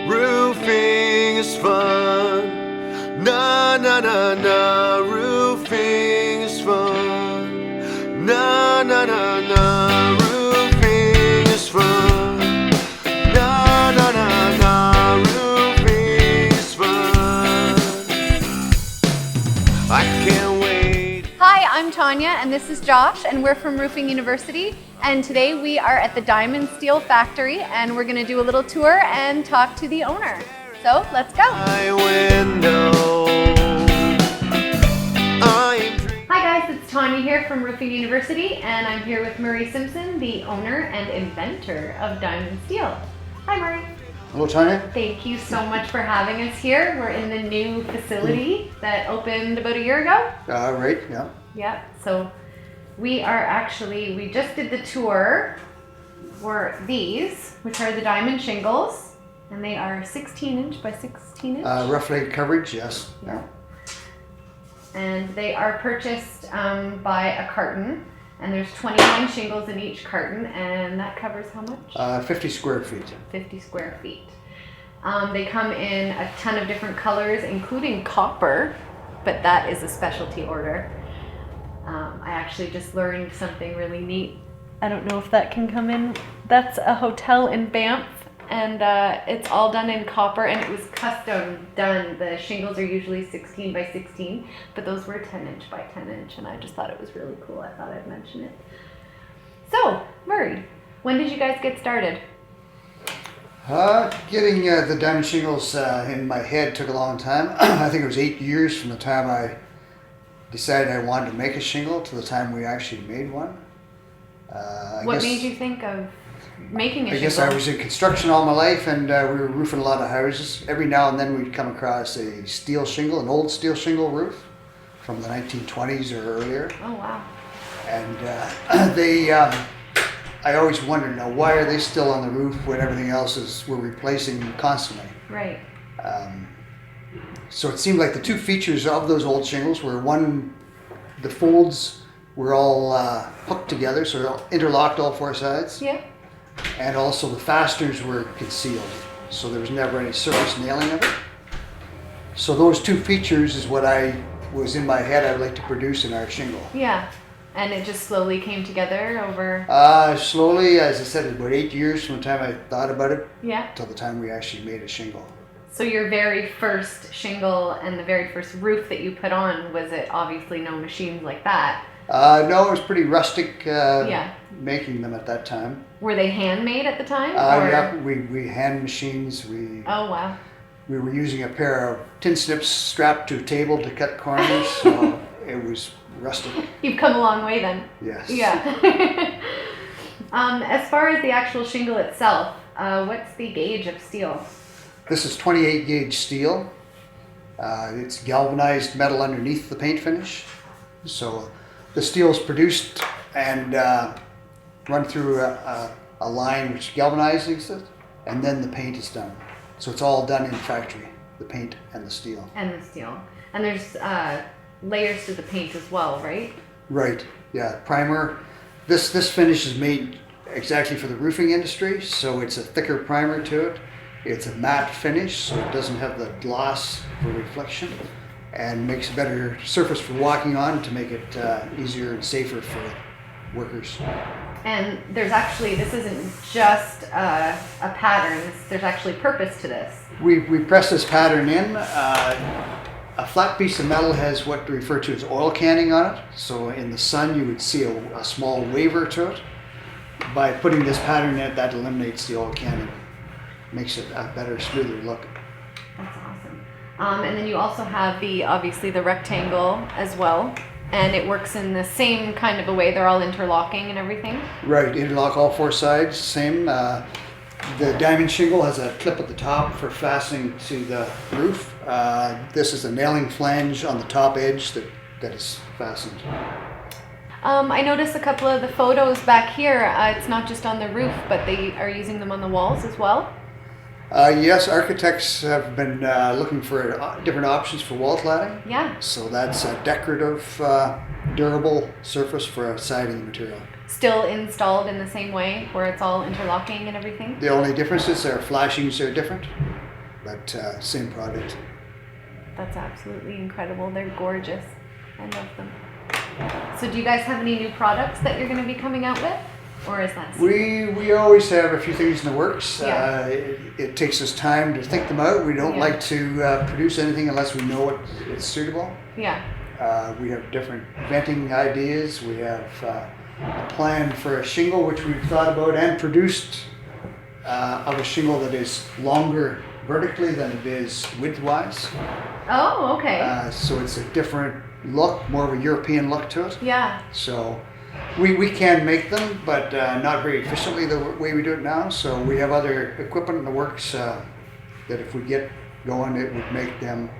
Roofing is fun. Na na na na. Roofing is fun. Na na na na. Roofing is fun. Na na na na. Roofing is fun. I can't wait. Hi, I'm Tanya and this is Josh and we're from Roofing University, and today we are at the Diamond Steel factory and we're going to do a little tour and talk to the owner. So let's go. My window. Hi guys, it's Tanya here from Roofing University and I'm here with Murray Simpson, the owner and inventor of Diamond Steel. Hi Murray. Hello, Tanya. Thank you so much for having us here. We're in the new facility that opened about a year ago. Right, yeah. Yep, so we just did the tour for these, which are the diamond shingles, and they are 16 inch by 16 inch. Roughly coverage, yes. Yeah. And they are purchased by a carton, and there's 29 shingles in each carton, and that covers how much? 50 square feet. 50 square feet. They come in a ton of different colors, including copper, but that is a specialty order. I actually just learned something really neat. I don't know if that can come in. That's a hotel in Banff, and it's all done in copper, and it was custom done. The shingles are usually 16 by 16, but those were 10 inch by 10 inch, and I just thought it was really cool. I thought I'd mention it. So, Murray, when did you guys get started? Getting the diamond shingles in my head took a long time. I think it was 8 years from the time I decided I wanted to make a shingle to the time we actually made one. What made you think of making a shingle? I guess I was in construction all my life, and we were roofing a lot of houses. Every now and then we'd come across a steel shingle, an old steel shingle roof from the 1920s or earlier. Oh wow. And I always wondered, now why are they still on the roof when everything else we're replacing constantly? Right. So it seemed like the two features of those old shingles were, one, the folds were all hooked together, so they're all interlocked all four sides. Yeah. And also the fasteners were concealed, so there was never any surface nailing of it. So those two features is what I was in my head I'd like to produce in our shingle. Yeah. And it just slowly came together over... Slowly, as I said, about 8 years from the time I thought about it, yeah, till the time we actually made a shingle. So your very first shingle and the very first roof that you put on, was it obviously no machines like that? No, it was pretty rustic Yeah. making them at that time. Were they handmade at the time? Yeah, we hand machines. Oh wow. We were using a pair of tin snips strapped to a table to cut corners, so it was rustic. You've come a long way then. Yes. Yeah. As far as the actual shingle itself, what's the gauge of steel? This is 28 gauge steel. It's galvanized metal underneath the paint finish. So the steel is produced and run through a line which galvanizes it, and then the paint is done. So it's all done in factory, the paint and the steel. And the steel. And there's layers to the paint as well, right? Right, yeah. Primer. This finish is made exactly for the roofing industry, so it's a thicker primer to it. It's a matte finish, so it doesn't have the gloss for reflection, and makes a better surface for walking on to make it easier and safer for workers. And there's actually, this isn't just a pattern, there's actually purpose to this. We press this pattern in. A flat piece of metal has what we refer to as oil canning on it, so in the sun you would see a small waver to it. By putting this pattern in, that eliminates the oil canning. Makes it a better, smoother look. That's awesome. And then you also have obviously the rectangle as well, and it works in the same kind of a way. They're all interlocking and everything. Right, interlock all four sides, same. The diamond shingle has a clip at the top for fastening to the roof. This is a nailing flange on the top edge that is fastened. I noticed a couple of the photos back here. It's not just on the roof, but they are using them on the walls as well. Yes, architects have been looking for different options for wall cladding. Yeah. So that's a decorative, durable surface for a siding material. Still installed in the same way, where it's all interlocking and everything? The only difference is their flashings are different. but same product. That's absolutely incredible. They're gorgeous. I love them. So do you guys have any new products that you're going to be coming out with? Or is that... We always have a few things in the works. Yeah. It takes us time to think them out. We don't Yeah. like to produce anything unless we know it's suitable. Yeah. We have different venting ideas. We have a plan for a shingle which we've thought about and produced of a shingle that is longer vertically than it is width-wise. Oh, okay. So it's a different look, more of a European look to it. Yeah. So we can make them, but not very efficiently the way we do it now. So we have other equipment in the works that if we get going, it would make them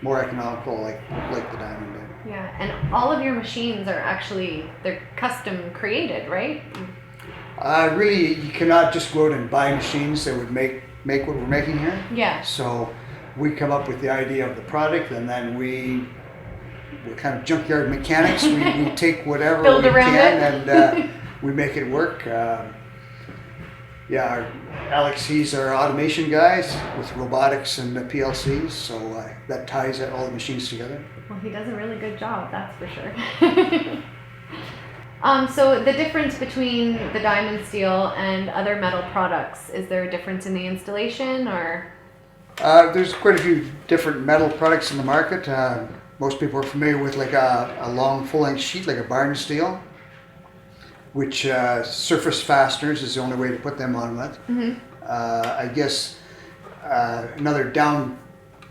more economical, like the Diamond did. Yeah, and all of your machines are actually, they're custom created, right? Really, you cannot just go out and buy machines that would make what we're making here. Yeah. So we come up with the idea of the product, and then we're kind of junkyard mechanics. We take whatever Build we around can it. and we make it work. Alex, he's our automation guys with robotics and the PLCs, so that ties all the machines together. Well, he does a really good job, that's for sure. So the difference between the Diamond Steel and other metal products, is there a difference in the installation or? There's quite a few different metal products in the market. Most people are familiar with like a long full-length sheet, like a barn steel, which surface fasteners is the only way to put them on with. Mm-hmm. I guess another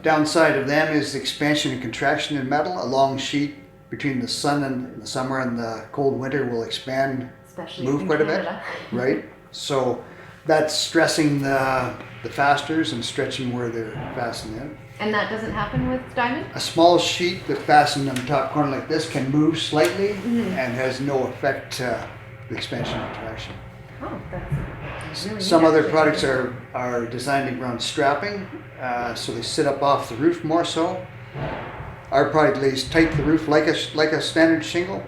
downside of them is the expansion and contraction in metal. A long sheet between the sun and the summer and the cold winter will expand, Especially move in quite Canada. a bit, right? So that's stressing the fasteners and stretching where they're fastened in. And that doesn't happen with Diamond? A small sheet that's fastened on the top corner like this can move slightly and has no effect to the expansion and contraction. Oh, that's really Some neat, other actually. products are designed around strapping, so they sit up off the roof more so. Our product lays tight to the roof like a standard shingle,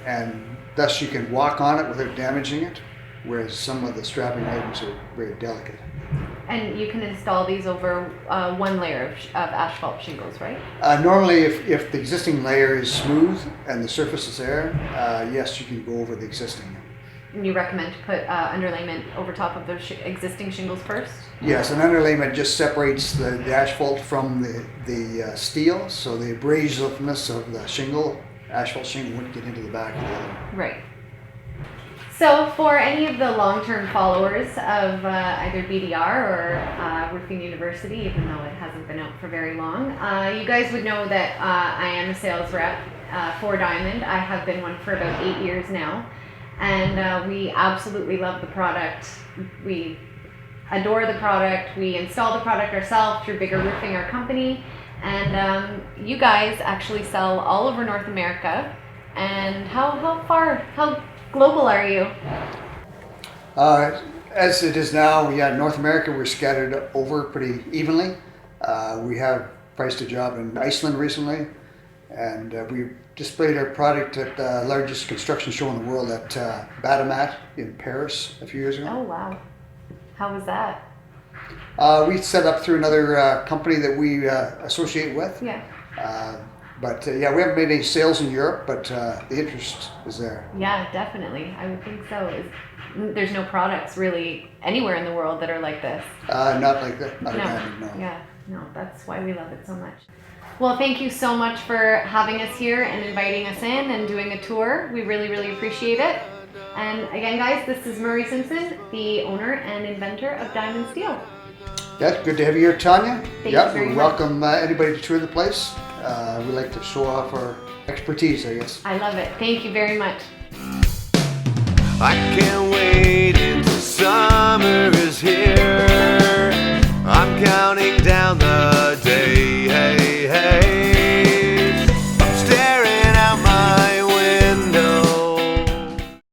and thus you can walk on it without damaging it, whereas some of the strapping items are very delicate. And you can install these over one layer of asphalt shingles, right? Normally, if the existing layer is smooth and the surface is there, yes, you can go over the existing. And you recommend to put underlayment over top of those existing shingles first? Yes, an underlayment just separates the asphalt from the steel, so the abrasiveness of the asphalt shingle wouldn't get into the back of the other. Right. So for any of the long-term followers of either BDR or Roofing University, even though it hasn't been out for very long, you guys would know that I am a sales rep for Diamond. I have been one for about 8 years now. And we absolutely love the product. We adore the product. We install the product ourselves through Bigger Roofing, our company. And you guys actually sell all over North America. And how global are you? As it is now, North America, we're scattered over pretty evenly. We have priced a job in Iceland recently, and we displayed our product at the largest construction show in the world at Batamat in Paris a few years ago. Oh, wow. How was that? We set up through another company that we associate with. Yeah. But we haven't made any sales in Europe, but the interest is there. Yeah, definitely. I would think so. There's no products really anywhere in the world that are like this. Not like that. Not No. Diamond, no. Yeah, no, that's why we love it so much. Well, thank you so much for having us here and inviting us in and doing a tour. We really, really appreciate it. And again, guys, this is Murray Simpson, the owner and inventor of Diamond Steel. Yeah, good to have you here, Tanya. Thank you very we much. welcome anybody to tour the place. We like to show off our expertise, I guess. I love it. Thank you very much. I can't wait until summer